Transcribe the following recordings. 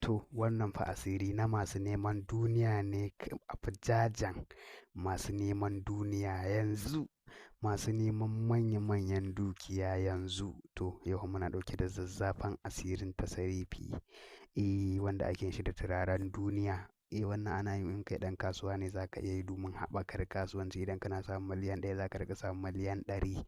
To wannan fa asiri na masu neman duniya ne a jajan masu neman duniya yanzu, masu neman manya-manyan dukiya yanzu. To yau muna ɗauke da zazzafan asirin tasarifi, wanda ake shi da turaren duniya. Wannan ana yin in kai ɗan kasuwa ne za ka iya yi domin haɓakar kasuwanci. Idan kana samun miliyan ɗaya za ka riƙa samun miliyan ɗari.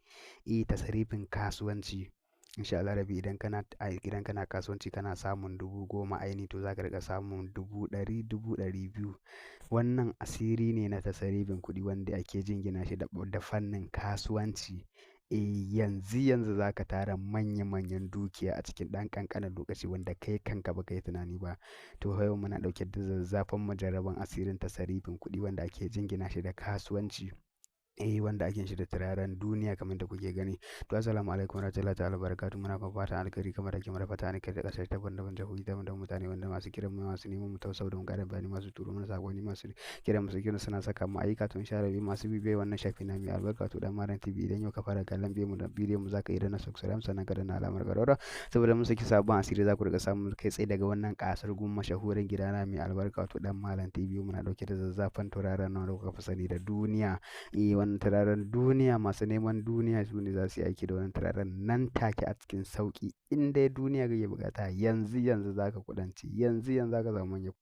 Tasarifin kasuwanci. Insha Allah Rabbi idan kana kasuwanci kana samun 10,000 aini to za ka riƙa samun 100,000, 200,000. Wannan asiri ne na tasarifin kuɗi wanda ake jingina shi da fannin kasuwanci. Yanzu za ka tara manya-manyan dukiya a cikin ɗan ƙanƙanin lokaci wanda kai kanka ba ka yi tunani ba. To yau muna ɗauke da zazzafan mujarraban asirin tasarifin kuɗi wanda ake jingina shi da kasuwanci. Wanda ake shi da turaren duniya kamar da kuke gani. To assalamu alaikum warahmatullahi ta'ala barakatuh. Muna fatan alkhairi kamar da kimar fata alkhairi da ƙasar daban-daban jahohi daban-daban mutane wanda masu kiran mu masu neman mu tausau da mu ƙarin bayani masu turo mana sakonni masu kiran mu suna saka mu ayyuka to insha Allah masu bibiyar wannan shafi na mai albarka to dan Malam TV idan yau ka fara kallon bidiyon mu zaka iya danna subscribe sannan ka danna alamar ƙararrawa saboda mun saki sabon asiri za ku riƙa samun kai tsaye daga wannan ƙasar gun mashahurin gidana mai albarka to dan Malam TV muna ɗauke da zazzafan turaren nan da kuka fi sani da duniya. Wannan turaren duniya masu neman duniya su ne za su yi aiki da wannan turaren nan take a cikin sauƙi. In dai duniya kake buƙata yanzu za ka kuɗanci, yanzu za ka samu manya